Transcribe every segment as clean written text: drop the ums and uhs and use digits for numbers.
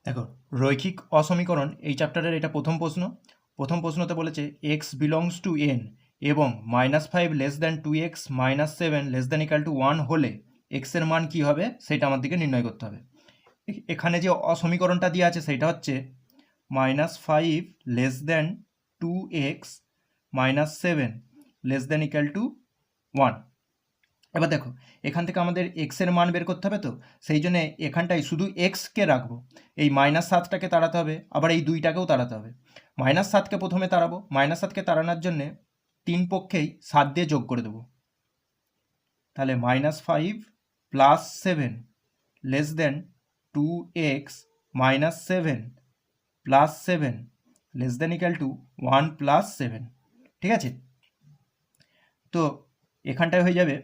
দেখো, রৈখিক অসমীকরণ এই চ্যাপ্টারের এটা প্রথম প্রশ্নতে বলেছে এক্স বিলংস টু এন এবং -5 less than 2x -7 less than equal two 1 হলে এক্সের মান কি হবে সেটা আমার দিকে নির্ণয় করতে হবে। এখানে যে অসমীকরণটা দিয়ে আছে সেটা হচ্ছে -5 less than 2x -7 less than equal two 1। এবার দেখো, এখান থেকে আমাদের এক্সের মান বের করতে হবে, তো সেই জন্য এখানটায় শুধু এক্সকে রাখবো। এই -7টাকে তাড়াতে হবে, আবার এই 2টাকেও তাড়াতে হবে। -7কে প্রথমে তাড়াবো। -7কে তাড়ানোর জন্যে 3 পক্ষেই 7 দিয়ে যোগ করে দেবো। তাহলে -5 + 7 less than 2x -7 + 7 less than equal to 1 + 7। ঠিক আছে, তো এখানটায় হয়ে যাবে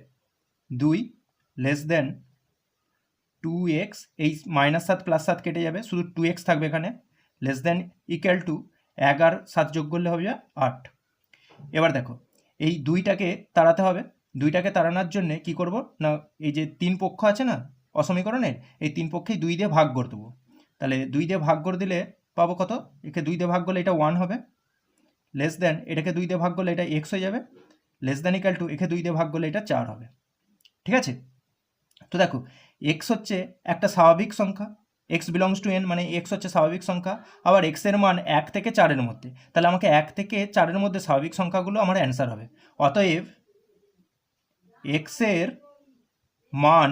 2 লেস দেন 2x, এই -7 + 7 কেটে যাবে, শুধু 2x থাকবে এখানে, লেস দেন ইকুয়াল টু 11 7 যোগ করলে হবে 8। এবার দেখো, এই 2টাকে তাড়াতে হবে। 2টাকে তাড়ানোর জন্য কি করব না, এই যে 3 পক্ষ আছে না অসমীকরণের, এই 3 পক্ষেই 2 দিয়ে ভাগ করে দেবো। তাহলে 2 দিয়ে ভাগ করে দিলে পাবো কত, একে 2 দিয়ে ভাগ করলে এটা 1 হবে, লেস দেন এটাকে 2 দিয়ে ভাগ করলে এটা x হয়ে যাবে, লেস দেন ইকুয়াল টু একে 2 দিয়ে ভাগ করলে এটা 4 হবে। ঠিক আছে, তো দেখো এক্স হচ্ছে একটা স্বাভাবিক সংখ্যা, এক্স বিলংস টু এন মানে এক্স হচ্ছে স্বাভাবিক সংখ্যা, আবার এক্সের মান 1 থেকে 4-এর মধ্যে, তাহলে আমাকে 1 থেকে 4-এর মধ্যে স্বাভাবিক সংখ্যাগুলো আমার অ্যান্সার হবে। অতএব এক্সের মান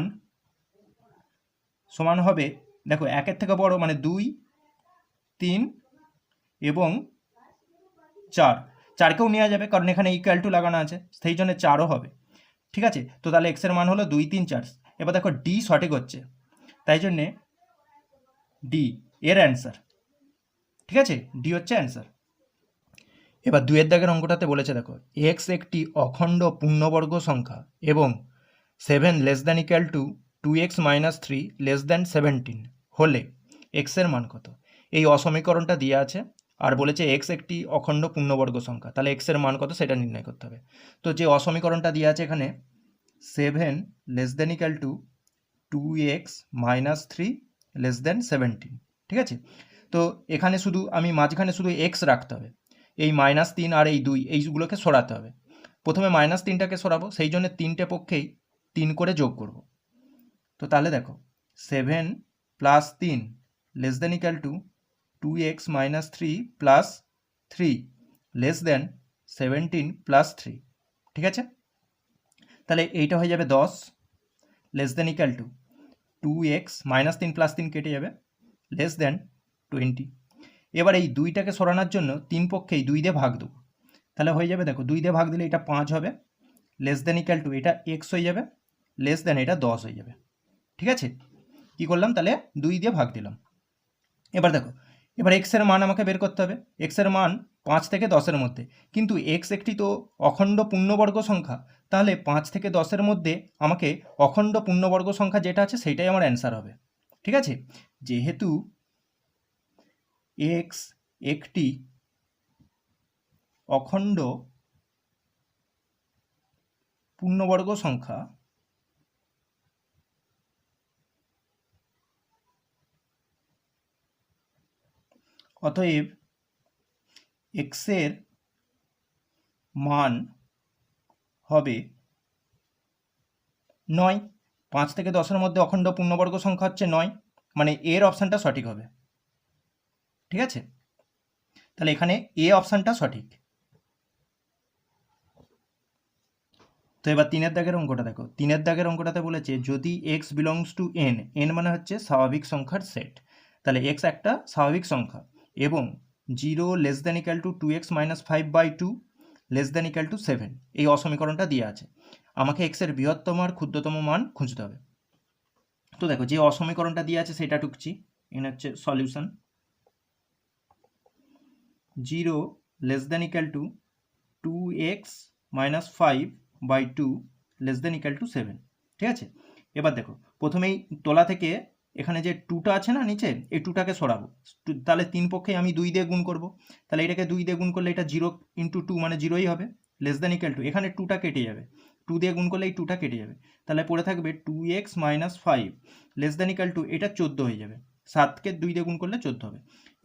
সমান হবে, দেখো 1-এর থেকে বড় মানে 2, 3 এবং 4। 4কেও নেওয়া যাবে কারণ এখানে ইকুয়াল টু লাগানো আছে, সেই জন্য 4ও হবে। ঠিক আছে, তো তাহলে এক্সের মান হলো 2, 3, 4। এবার দেখো ডি সঠিক হচ্ছে, তাই জন্যে ডি এর অ্যান্সার। ঠিক আছে, ডি হচ্ছে অ্যান্সার। এবার 2-এর দাগের অঙ্কটাতে বলেছে, দেখো এক্স একটি অখণ্ড পূর্ণবর্গ সংখ্যা এবং 7 less than equal two 2x - 3 less than 17 হলে এক্সের মান কত। এই অসমীকরণটা দিয়ে আছে আর বলেছে এক্স একটি অখণ্ড পূর্ণবর্গ সংখ্যা, তাহলে এক্সের মান কত সেটা নির্ণয় করতে হবে। তো যে অসমীকরণটা দিয়ে আছে এখানে 7 less than equal two 2x - 3 less than 17। ঠিক আছে, তো এখানে শুধু আমি মাঝখানে শুধু এক্স রাখতে হবে, এই -3 আর এই 2 এইগুলোকে সরাতে হবে। প্রথমে -3টাকে সরাবো, সেই জন্য 3টে পক্ষেই 3 করে যোগ করব। তো তাহলে দেখো 7 + 3 less than equal two 2x - 3 + 3 less than 17 + 3। ঠিক আছে, তাহলে এইটা হয়ে যাবে 10 less than equal two 2x -3 + 3 কেটে যাবে, লেস দ্যান 20। এবার এই 2টাকে সরানোর জন্য 3 পক্ষেই 2 দিয়ে ভাগ দেবো, তাহলে হয়ে যাবে, দেখো 2 দিয়ে ভাগ দিলে এটা 5 হবে, লেস দ্যান ইকুয়াল টু এটা x হয়ে যাবে, লেস দ্যান এটা 10 হয়ে যাবে। ঠিক আছে, কি করলাম, তাহলে 2 দিয়ে ভাগ দিলাম। এবার দেখো, এবার x এর মান আমাকে বের করতে হবে। x এর মান 5 থেকে 10-এর মধ্যে, কিন্তু x একটি তো অখণ্ড পূর্ণবর্গ সংখ্যা, তাহলে 5 থেকে 10-এর মধ্যে আমাকে অখণ্ড পূর্ণবর্গ সংখ্যা যেটা আছে সেইটাই আমার অ্যান্সার হবে। ঠিক আছে, যেহেতু x একটি অখণ্ড পূর্ণবর্গ সংখ্যা, অতএব x এর মান হবে 9। 5 থেকে 10-এর মধ্যে অখণ্ড পূর্ণবর্গ সংখ্যা হচ্ছে 9, মানে এর অপশানটা সঠিক হবে। ঠিক আছে, তাহলে এখানে এ অপশানটা সঠিক। তো এবার 3-এর দাগের অঙ্কটা দেখো, 3-এর দাগের অঙ্কটাতে বলেছে যদি x belongs to n, n মানে হচ্ছে স্বাভাবিক সংখ্যার সেট, তাহলে x একটা স্বাভাবিক সংখ্যা এবং 0 less than equal two 2x - 5/2 less than equal two 7, এই অসমীকরণটা দিয়ে আছে। আমাকে x এর বৃহত্তম আর ক্ষুদ্রতম মান খুঁজতে হবে। তো দেখো, যে অসমীকরণটা দিয়ে আছে সেটা টুকছি, এখানে হচ্ছে solution. 0 less than equal two 2x - 5/2 less than equal two 7। ঠিক আছে, এবার দেখো প্রথমেই তোলা থেকে এখানে যে 2টা আছে না নিচে, এই 2টাকে সরাবো, তাহলে 3 পক্ষে আমি 2 দিয়ে গুণ করব, তাহলে এটাকে 2 দিয়ে গুণ করলে এটা 0 × 2 মানে 0ই হবে, লেস দ্যান ইকুয়াল টু এখানে 2টা কেটে যাবে, 2 দিয়ে গুণ করলে এই 2টা কেটে যাবে, তাহলে পড়ে থাকবে 2x - 5 less than equal two এটা 14 হয়ে যাবে, 7কে 2 দিয়ে গুণ করলে 14 হবে।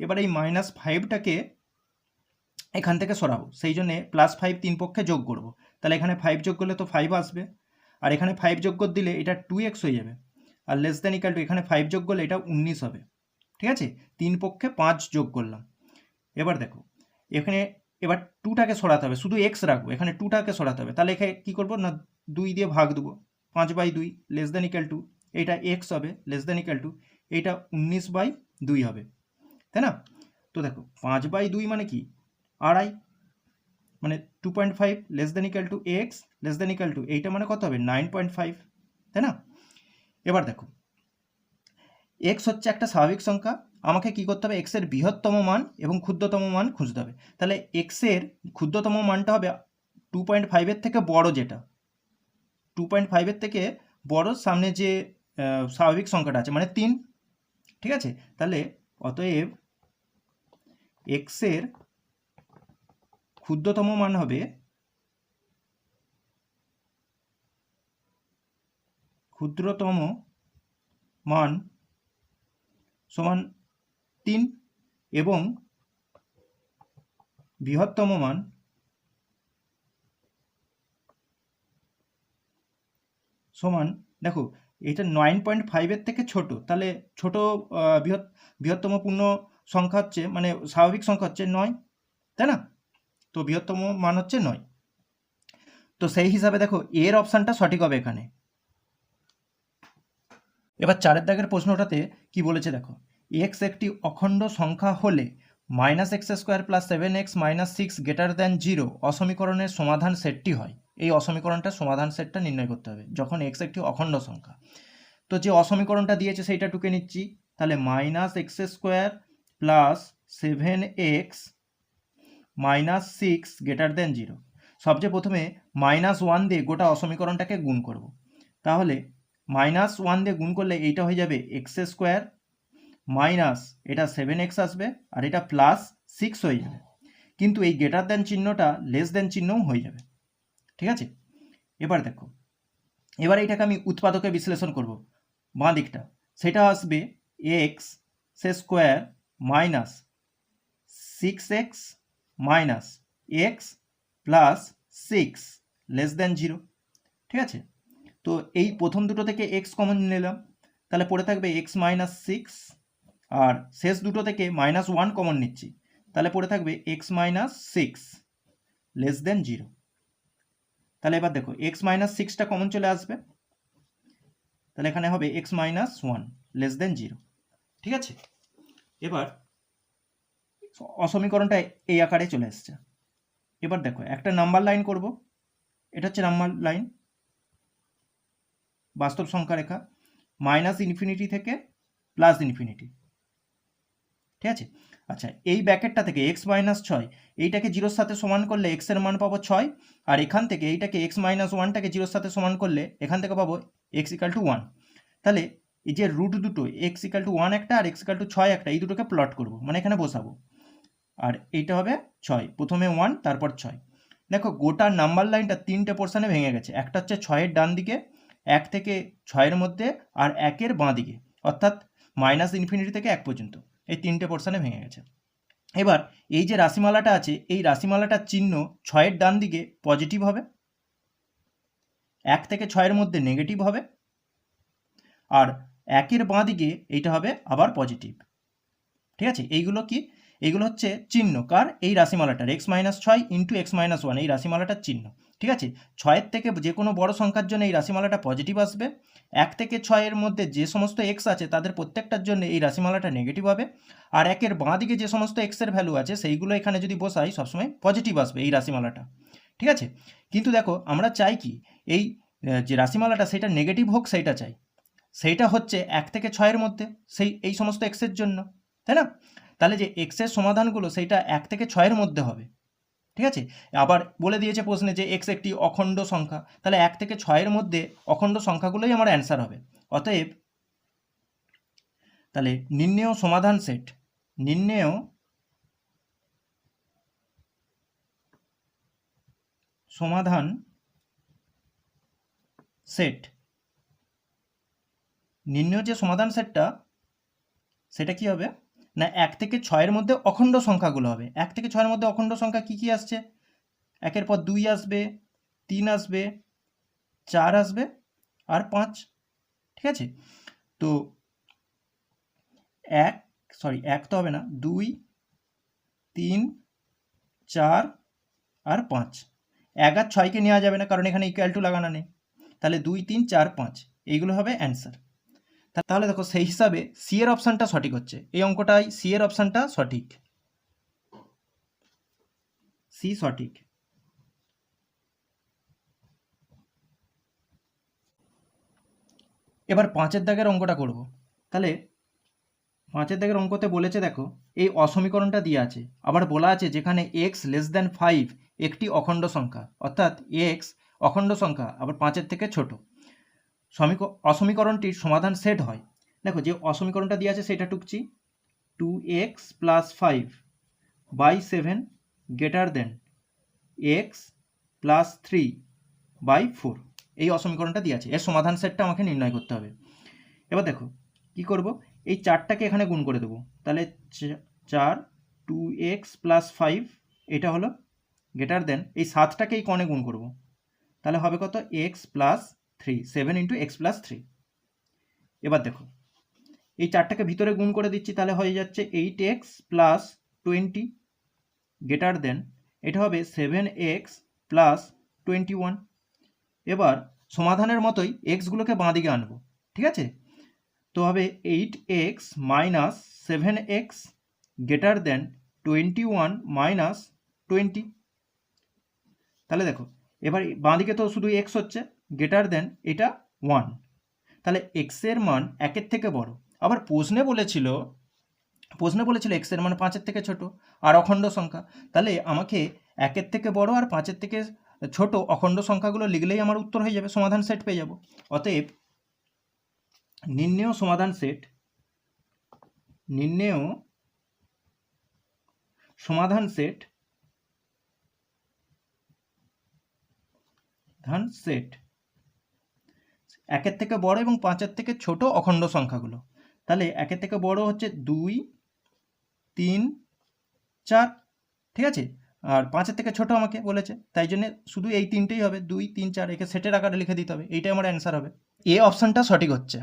এবার এই -5টাকে এখান থেকে সরাবো, সেই জন্যে +5 তিন পক্ষে যোগ করব। তাহলে এখানে 5 যোগ করলে তো 5 আসবে, আর এখানে 5 যোগ করে দিলে এটা 2x হয়ে যাবে, আর লেস দ্যান ইকাল টু এখানে 5 যোগ করলে এটা 19 হবে। ঠিক আছে, তিন পক্ষে 5 যোগ করলাম। এবার দেখো এখানে এবার 2টাকে সরাতে হবে, শুধু x রাখবো, এখানে 2টাকে সরাতে হবে। তাহলে এখানে কী করবো না 2 দিয়ে ভাগ দেবো, 5/2 লেস দ্যান ইকাল টু এটা x হবে, লেস দ্যান ইকাল টু এটা 19/2 হবে, তাই না? তো দেখো 5/2 মানে কি, আড়াই, মানে 2.5 less than equal two x less than equal two এইটা মানে কত হবে 9.5, তাই না? এবার দেখো এক্স হচ্ছে একটা স্বাভাবিক সংখ্যা, আমাকে কি করতে হবে, এক্সের বৃহত্তম মান এবং ক্ষুদ্রতম মান খুঁজতে হবে। তাহলে এক্সের ক্ষুদ্রতম মানটা হবে 2.5-এর থেকে বড়, যেটা 2.5-এর থেকে বড় সামনে যে স্বাভাবিক সংখ্যাটা আছে মানে 3। ঠিক আছে, তাহলে অতএব এক্সের ক্ষুদ্রতম মান হবে সমান 3 এবং বৃহত্তম মান সমান, দেখো এটা 9.5-এর থেকে ছোট, তাহলে ছোট বৃহত্তম পূর্ণ সংখ্যা হচ্ছে মানে স্বাভাবিক সংখ্যা হচ্ছে 9, তাই না? তো বৃহত্তম মান হচ্ছে 9। তো সেই হিসাবে দেখো এর অপশানটা সঠিক হবে এখানে। এবার 4-এর দাগের প্রশ্নটাতে কি বলেছে দেখো, এক্স একটি অখণ্ড সংখ্যা হলে -x² + 7x - 6 0 অসমীকরণের সমাধান সেটটি হয়। এই অসমীকরণটার সমাধান সেটটা নির্ণয় করতে হবে যখন এক্স একটি অখণ্ড সংখ্যা। তো যে অসমীকরণটা দিয়েছে সেইটা টুকে নিচ্ছি, তাহলে -x² + 7x - 6 0। সবচেয়ে প্রথমে -1 দিয়ে গোটা অসমীকরণটাকে গুণ করব। তাহলে -1 দিয়ে গুণ করলে এইটা হয়ে যাবে x² মাইনাস এটা 7x আসবে, আর এটা +6 হয়ে যাবে, কিন্তু এই গ্রেটার দ্যান চিহ্নটা লেস দ্যান চিহ্নও হয়ে যাবে। ঠিক আছে, এবার দেখো এবার এইটাকে আমি উৎপাদকে বিশ্লেষণ করব, বাঁ দিকটা সেটা আসবে x² minus 6x minus x plus 6 less than 0। ঠিক আছে, তো এই প্রথম দুটো থেকে x কমন নিলাম, তাহলে পড়ে থাকবে x মাইনাস 6, আর শেষ দুটো থেকে -1 কমন নিচ্ছি, তাহলে পড়ে থাকবে x মাইনাস 6 লেস দেন 0। তাহলে এবার দেখো x মাইনাস 6টা কমন চলে আসবে, তাহলে এখানে হবে x মাইনাস 1 লেস দেন 0। ঠিক আছে, এবার অসমীকরণটা এই আকারে চলে এসছে। এবার দেখো একটা নাম্বার লাইন করব, এটা হচ্ছে নাম্বার লাইন, বাস্তব সংখ্যা রেখা, -ইনফিনিটি থেকে +ইনফিনিটি। ঠিক আছে, আচ্ছা এই ব্র্যাকেটটা থেকে x-6 এইটাকে 0-র সাথে সমান করলে x এর মান পাবো 6, আর এখান থেকে এইটাকে x-1টাকে 0-র সাথে সমান করলে এখান থেকে পাবো x = 1। তাহলে এই যে রুট দুটো x = 1 একটা আর x = 6 একটা, এই দুটোকে প্লট করব, মানে এখানে বসাবো, আর এইটা হবে 6, প্রথমে 1 তারপর 6। দেখো গোটা নাম্বার লাইনটা 3টে পোর্শনে ভেঙে গেছে, একটা হচ্ছে 6-এর ডান দিকে, 1 থেকে 6-এর মধ্যে, আর 1-এর বাঁ দিকে, অর্থাৎ -ইনফিনিটি থেকে 1 পর্যন্ত, এই 3টে পোর্শনে ভেঙে গেছে। এবার এই যে রাশিমালাটা আছে এই রাশিমালাটার চিহ্ন 6-এর ডান দিকে পজিটিভ হবে, 1 থেকে 6-এর মধ্যে নেগেটিভ হবে, আর 1-এর বাঁ দিকে এইটা হবে আবার পজিটিভ। ঠিক আছে, এইগুলো কি, এইগুলো হচ্ছে চিহ্ন কার, এই রাশিমালাটার x-6 × x-1 এই রাশিমালাটার চিহ্ন। ঠিক আছে, 6-এর থেকে যে কোনো বড় সংখ্যার জন্য এই রাশিমালাটা পজিটিভ আসবে, 1 থেকে 6-এর মধ্যে যে সমস্ত x আছে তাদের প্রত্যেকটার জন্য এই রাশিমালাটা নেগেটিভ হবে, আর 1-এর বাঁ দিকে যে সমস্ত x-এর ভ্যালু আছে সেইগুলো এখানে যদি বসাই সবসময় পজিটিভ আসবে এই রাশিমালাটা। ঠিক আছে, কিন্তু দেখো আমরা চাই কি এই যে রাশিমালাটা সেটা নেগেটিভ হোক, সেইটা চাই, সেইটা হচ্ছে 1 থেকে 6-এর মধ্যে এই সমস্ত x-এর জন্য, তাই না? তাহলে যে x-এর সমাধানগুলো সেইটা 1 থেকে 6-এর মধ্যে হবে। ঠিক আছে, আবার বলে দিয়েছে প্রশ্নে যে x একটি অখণ্ড সংখ্যা, তাহলে 1 থেকে 6-এর মধ্যে অখণ্ড সংখ্যাগুলোই আমার অ্যান্সার হবে। অতএব তাহলে নির্ণেয় সমাধান সেট, নির্ণেয় সমাধান সেট, নির্ণেয় যে সমাধান সেটটা সেটা কি হবে না 1 থেকে 6-এর মধ্যে অখণ্ড সংখ্যাগুলো হবে। 1 থেকে 6-এর মধ্যে অখণ্ড সংখ্যা কি কি আসছে? 1-এর পর 2 আসবে, 3 আসবে, 4 আসবে আর 5। ঠিক আছে, তো 1 তো হবে না, 2, 3, 4 আর 5। 1 আর 6কে নেওয়া যাবে না, কারণ এখানে ইকুয়াল টু লাগানো নেই। তাহলে 2, 3, 4, 5 এইগুলো হবে অ্যান্সার। তাহলে দেখো সেই হিসাবে সি এর অপশানটা সঠিক হচ্ছে। এই অঙ্কটাই সি এর অপশানটা সঠিক, সি সঠিক। এবার 5-এর দাগের অঙ্কটা করব। তাহলে 5-এর দাগের অঙ্কতে বলেছে দেখো এই অসমীকরণটা দিয়ে আছে, আবার বলা আছে যেখানে x<5 একটি অখণ্ড সংখ্যা, অর্থাৎ x অখণ্ড সংখ্যা আবার 5-এর থেকে ছোট, অসমীকরণটির সমাধান সেট হয়। দেখো যে অসমীকরণটা দিয়ে আছে সেটা টুকছি, 2x + 5/7 গ্রেটার দেন x + 3/4, এই অসমীকরণটা দিয়ে আছে। এর সমাধান সেটটা আমাকে নির্ণয় করতে হবে। এবার দেখো কি করব, এই 4টাকে এখানে গুণ করে দেবো। তাহলে 4 2x + 5 এটা হলো গ্রেটার দেন এই 7টাকে এই কোণে গুণ করব, তাহলে হবে কত x + 3, 7 × x + 3। এবার দেখো এই 4টাকে ভিতরে গুণ করে দিচ্ছি, তাহলে হয়ে যাচ্ছে 8x + 20 গ্রেটার দেন এটা হবে 7x + 21। এবার সমাধানের মতোই এক্সগুলোকে বাঁ দিকে আনবো। ঠিক আছে, তো হবে 8x - 7x গ্রেটার দেন 21 - 20। তাহলে দেখো এবার বাঁ দিকে তো শুধু x হচ্ছে, গ্রেটার দেন এটা 1, তাহলে x এর মান 1-এর থেকে বড়। আবার প্রশ্নে বলেছিল x এর মান 5-এর থেকে ছোট আর অখণ্ড সংখ্যা, তাহলে আমাকে 1-এর থেকে বড় আর 5-এর থেকে ছোট অখণ্ড সংখ্যাগুলো লিখলেই আমার উত্তর হয়ে যাবে, সমাধান সেট পেয়ে যাব। অতএব নির্ণেয় সমাধান সেট সেট 1-এর থেকে বড় এবং 5-এর থেকে ছোট অখণ্ড সংখ্যাগুলো। তাহলে 1-এর থেকে বড় হচ্ছে 2, 3, 4। ঠিক আছে, আর 5-এর থেকে ছোট আমাকে বলেছে, তাই জন্য শুধু এই তিনটেই হবে, 2, 3, 4, একে সেটের আকারে লিখে দিতে হবে। এইটাই আমার অ্যান্সার হবে। এ অপশানটা সঠিক হচ্ছে।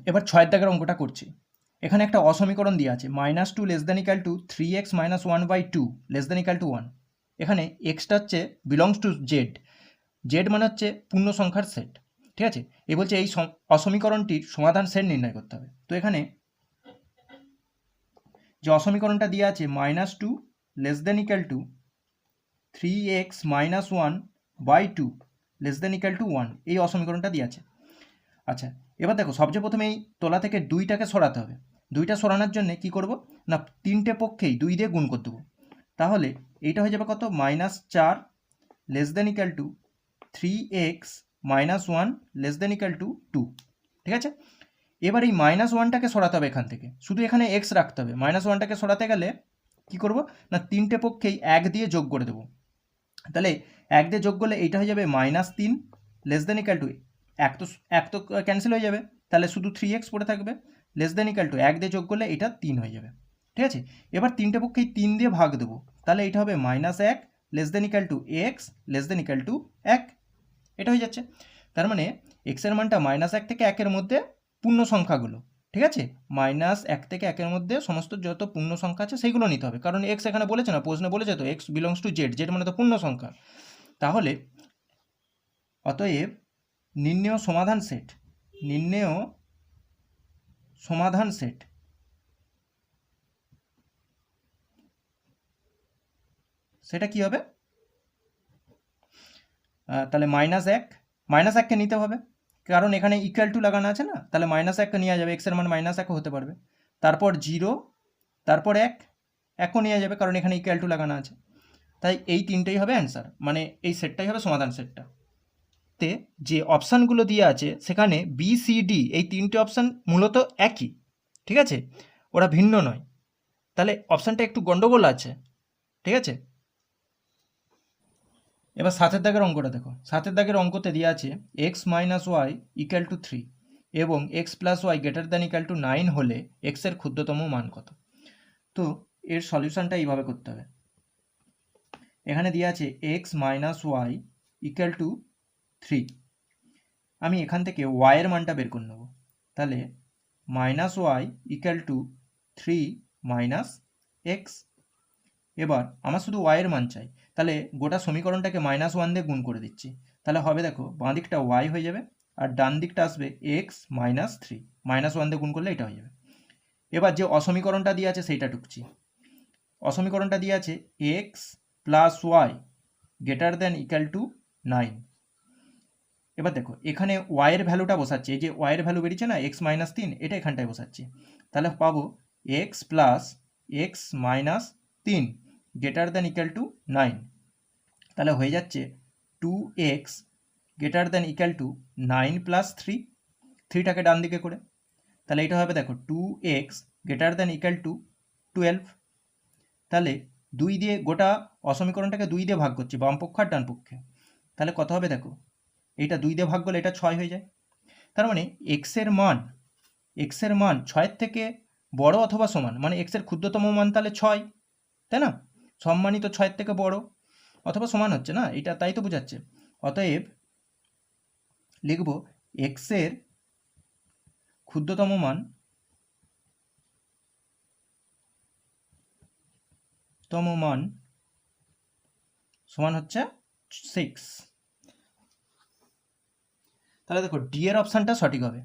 এবার 6-এর দাগের অঙ্কটা করছি। এখানে একটা অসমীকরণ দিয়ে আছে -2 ≤ 3x - 1/2 ≤ 1। এখানে এক্সটা হচ্ছে বিলংস টু জেড, জেড মানে হচ্ছে পূর্ণ সংখ্যার সেট। ঠিক আছে, এ বলছে এই অসমীকরণটির সমাধান সেট নির্ণয় করতে হবে। তো এখানে যে অসমীকরণটা দিয়ে আছে -2 ≤ 3x - 1/2 ≤ 1, এই অসমীকরণটা দিয়ে আছে। আচ্ছা, এবার দেখো সবচেয়ে প্রথমে এই তলা থেকে 2টাকে সরাতে হবে। 2টা সরানোর জন্য কি করব না 3টে পক্ষেই 2 দিয়ে গুণ করে দেবো। তাহলে এইটা হয়ে যাবে কত -4 ≤ 3x - 1 ≤ 2। ঠিক আছে, এবার এই -1টাকে সরাতে হবে এখান থেকে, শুধু এখানে x রাখতে হবে। -1টাকে সরাতে গেলে কি করব না 3টে পক্ষেই 1 দিয়ে যোগ করে দেবো। তাহলে 1 দিয়ে যোগ করলে এইটা হয়ে যাবে -3 ≤ 1 তো ক্যান্সেল হয়ে যাবে, তাহলে শুধু 3x পড়ে থাকবে, <= 1 দিয়ে যোগ করলে এটা 3 হয়ে যাবে। ঠিক আছে, এবার 3টে পক্ষেই 3 দিয়ে ভাগ দেবো, তাহলে এটা হবে -1 > x > 1, এটা হয়ে যাচ্ছে। তার মানে x এর মানটা -1 থেকে 1-এর মধ্যে পূর্ণ সংখ্যাগুলো। ঠিক আছে, -1 থেকে 1-এর মধ্যে সমস্ত যত পূর্ণ সংখ্যা আছে সেইগুলো নিতে হবে, কারণ x এখানে বলেছে না, প্রশ্নে বলেছে তো x belongs to Z, Z মানে তো পূর্ণ সংখ্যা। তাহলে অতএব নির্ণেয় সমাধান সেট সেটা কি হবে, তাহলে -1কে নিতে হবে, কারণ এখানে ইকুয়াল টু লাগানো আছে না, তাহলে -1কে নেওয়া যাবে, x এর মান -1ও হতে পারবে। তারপর 0, তারপর 1ও নেওয়া যাবে, কারণ এখানে ইকুয়াল টু লাগানো আছে। তাই এই তিনটেই হবে অ্যান্সার, মানে এই সেটটাই হবে সমাধান সেটটা। তে যে অপশানগুলো দিয়ে আছে সেখানে বি সি ডি এই তিনটে অপশান মূলত একই। ঠিক আছে, ওরা ভিন্ন নয়, তাহলে অপশানটা একটু গন্ডগোল আছে। ঠিক আছে, এবার 7 দাগের অঙ্কটা দেখো। 7 দাগের অঙ্কতে দেওয়া আছে x minus y equal to 3 এবং x plus y greater than equal to 9 হলে x এর ক্ষুদ্রতম মান কত। তো এর সলিউশনটা এইভাবে করতে হবে। এখানে দেওয়া আছে x minus y equal to 3। আমি এখান থেকে y এর মানটা বের করে নেব। তাহলে minus y equal to 3 minus x. এবার আমার শুধু y এর মান চাই, তাহলে গোটা সমীকরণটাকে -1 দিয়ে গুণ করে দিচ্ছি। তাহলে হবে দেখো, বাঁ দিকটা y হয়ে যাবে আর ডান দিকটা আসবে x মাইনাস 3, -1 দিয়ে গুণ করলে এটা হয়ে যাবে। এবার যে অসমীকরণটা দিয়ে আছে সেইটা টুকছি। অসমীকরণটা দিয়ে আছে x plus y greater than equal to 9। এবার দেখো এখানে y এর ভ্যালুটা বসাচ্ছি, এই যে y এর ভ্যালু বেরিয়েছে না x মাইনাস 3, এটা এখানটায় বসাচ্ছি। তাহলে পাবো x plus x minus 3 greater than equal to 9। তাহলে হয়ে যাচ্ছে 2x greater than equal to 9 plus 3, 3টাকে ডান দিকে করে। তাহলে এটা হবে দেখো 2x greater than equal two 12। তাহলে 2 দিয়ে গোটা অসমীকরণটাকে 2 দিয়ে ভাগ করছি, বাম পক্ষ আর ডান পক্ষে। তাহলে কত হবে দেখো, এইটা 2 দিয়ে ভাগ করলে এটা 6 হয়ে যায়। তার মানে x এর মান 6 থেকে বড় অথবা সমান, মানে x এর ক্ষুদ্রতম মান তাহলে 6, তাই না? সব মানই তো 6 থেকে বড় অথবা সমান হচ্ছে না, এটা তাই তো বোঝাচ্ছে। অতএব লিখব x এর ক্ষুদ্রতম মান সমান হচ্ছে 6। তাহলে দেখো ডি এর অপশানটা সঠিক হবে।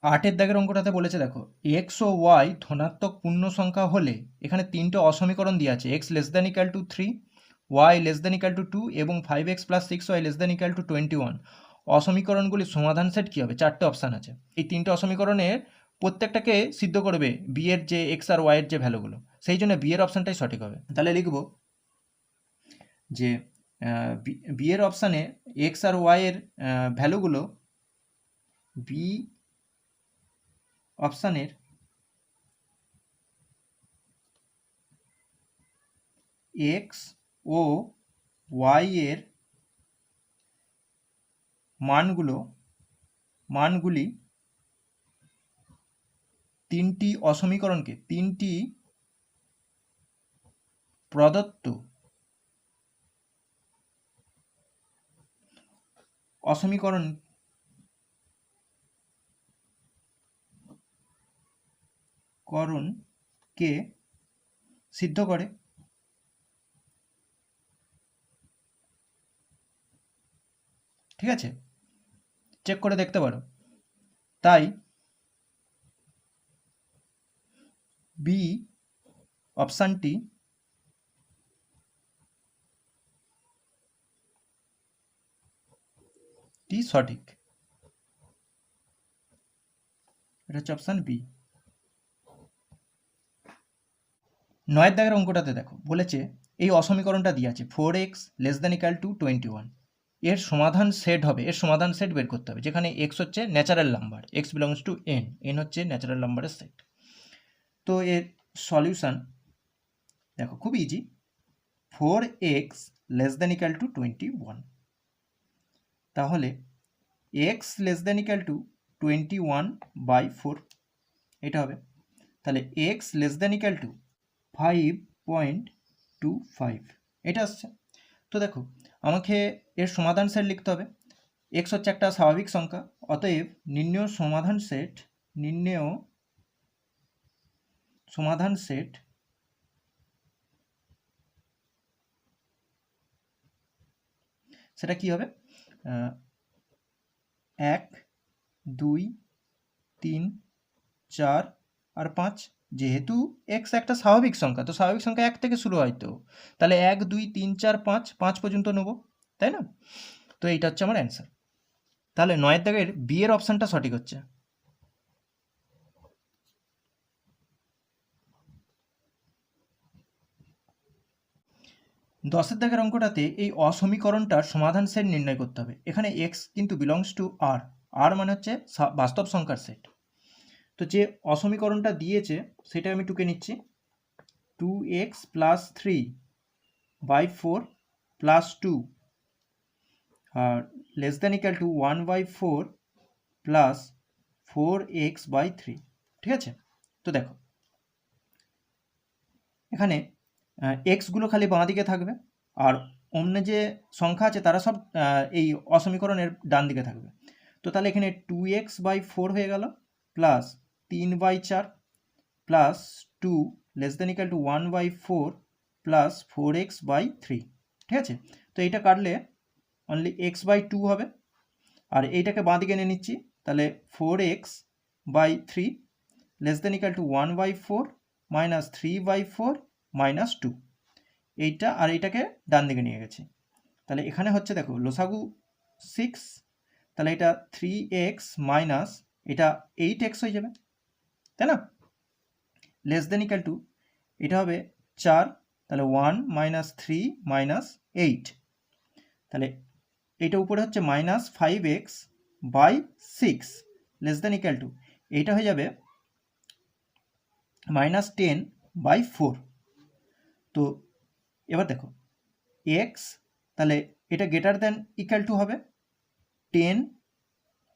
আটের দাগের অঙ্কটাতে বলেছে দেখো এক্স ও ওয়াই ধনাত্মক পূর্ণ সংখ্যা হলে এখানে তিনটে অসমীকরণ দিয়ে আছে, x less than equal to 3, y less than equal to 2 এবং 5x plus 6y less than equal to 21। অসমীকরণগুলির সমাধান সেট কী হবে? 4টে অপশান আছে। এই তিনটে অসমীকরণের প্রত্যেকটাকে সিদ্ধ করবে বি এর যে এক্স আর ওয়াই এর যে ভ্যালুগুলো, সেই জন্য বি এর অপশানটাই সঠিক হবে। তাহলে লিখব যে বি এর অপশানে এক্স আর ওয়াই এর ভ্যালুগুলো বি অপশানের এক্স ও ওয়াই এর মানগুলি তিনটি অসমীকরণকে, তিনটি প্রদত্ত অসমীকরণকে সিদ্ধ করে। ঠিক আছে, চেক করে দেখতে পারো। তাই বি অপশানটি সঠিক। এটা হচ্ছে অপশান বি। 9 দাগের অঙ্কটাতে দেখো বলেছে এই অসমীকরণটা দিয়ে আছে 4x less than equal to 21। এর সমাধান সেট হবে, এর সমাধান সেট বের করতে হবে, যেখানে x হচ্ছে natural number, x belongs to n, n হচ্ছে ন্যাচারাল নাম্বারের সেট। তো এর সলিউশন দেখো খুব easy, 4x less than equal to 21। তাহলে x less than equal two 21/4 এটা হবে। তাহলে x less than equal two 5.25 এটা আসছে। তো দেখো আমাকে এর সমাধান সেট লিখতে হবে। x হচ্ছে একটা স্বাভাবিক সংখ্যা, অতএব নির্ণেয় সমাধান সেট সেটা কি হবে? 1, 2, 3, 4 আর 5। যেহেতু x একটা স্বাভাবিক সংখ্যা, তো স্বাভাবিক সংখ্যা 1 থেকে শুরু হয়, তো তাহলে 1, 2, 3, 4, 5 পর্যন্ত নেব, তাই না? তো এইটা হচ্ছে আমার অ্যান্সার। তাহলে 9 দাগের বি এর অপশানটা সঠিক হচ্ছে। 10 দাগের অঙ্কটাতে এই অসমীকরণটার সমাধান সেট নির্ণয় করতে হবে। এখানে x কিন্তু বিলংস টু r, আর মানে হচ্ছে বাস্তব সংখ্যার সেট। তো যে অসমীকরণটা দিয়েছে সেটা আমি টুকে নিচ্ছি, 2x প্লাস 3/4 প্লাস 2 আর less than equal to 1/4 plus 4x/3। ঠিক আছে, তো দেখো এখানে এক্সগুলো খালি বাঁ দিকে থাকবে, আর অন্য যে সংখ্যা আছে তারা সব এই অসমীকরণের ডান দিকে থাকবে। তো তাহলে এখানে 2x/4 হয়ে গেল, plus 3/4 plus 2 less than equal to 1/4 plus 4x/3। ঠিক আছে, তো এইটা কাটলে অনলি x/2 হবে, আর এইটাকে বাঁ দিকে নিয়ে নিচ্ছি, তাহলে 4x/3 less than equal to 1/4 minus 3/4 minus 2। এইটা আর এইটাকে ডান দিকে নিয়ে গেছি, তাহলে এখানে হচ্ছে দেখো লসাগু 6, তাহলে এটা 3x মাইনাস এটা 8x হয়ে যাবে, তাই না? লেস দেন ইকাল টু এটা হবে 4, তাহলে 1 মাইনাস 3 মাইনাস 8, তাহলে এইটা উপরে হচ্ছে minus 5x/6 less than equal to এইটা হয়ে যাবে মাইনাস 10/4। তো এবার দেখো x, তাহলে এটা গ্রেটার দেন ইকাল টু হবে 10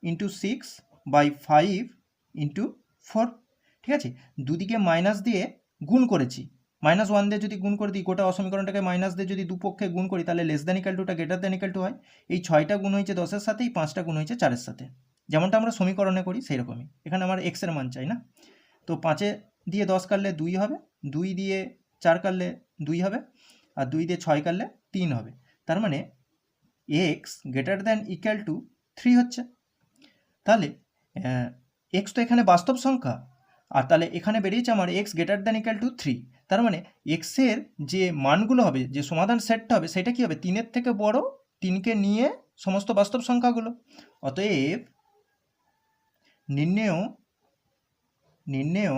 ইন্টু 6/5 ইন্টু 4। ঠিক আছে, দুদিকে মাইনাস দিয়ে গুণ করেছি, -1 দিয়ে যদি গুণ করে দিই গোটা অসমীকরণটাকে মাইনাস দিয়ে যদি দুপক্ষে গুণ করি তাহলে লেস দ্যান ইকাল টুটা গ্রেটার দ্যান ইকাল টু হয়। এই 6টা গুণ হয়েছে 10-এর সাথে, এই 5টা গুণ হয়েছে 4-এর সাথে, যেমনটা আমরা সমীকরণে করি সেই রকমই। এখানে আমার এক্সের মান চাই না, তো 5 দিয়ে 10 কাটলে 2 হবে, 2 দিয়ে 4 কাটলে 2 হবে, আর 2 দিয়ে 6 কাটলে 3 হবে। তার মানে x greater than equal to 3 হচ্ছে। তাহলে এক্স তো এখানে বাস্তব সংখ্যা, আর তাহলে এখানে বেরিয়েছে আমার x greater than equal to 3। তার মানে এক্সের যে মানগুলো হবে, যে সমাধান সেটটা হবে, সেটা কি হবে 3-এর থেকে বড়, 3কে নিয়ে সমস্ত বাস্তব সংখ্যাগুলো। অতএব নির্ণেয়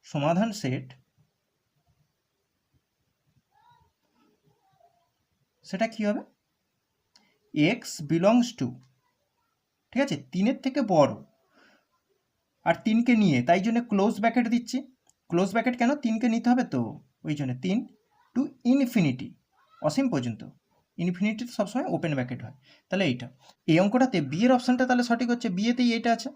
সমাধান সেট সেটা কি হবে, এক্স বিলংস টু, ঠিক আছে, 3-এর থেকে বড় আর 3কে নিয়ে, তাই জন্য ক্লোজ ব্র্যাকেট দিচ্ছি। ক্লোজ ব্র্যাকেট কেন, 3কে নিতে হবে তো ওই জন্য, 3 টু ইনফিনিটি, অসীম পর্যন্ত। ইনফিনিটি সবসময় ওপেন ব্র্যাকেট হয়। তাহলে এইটা এই অঙ্কটাতে বি এর অপশানটা তাহলে সঠিক হচ্ছে, বিয়েতেই এইটা আছে।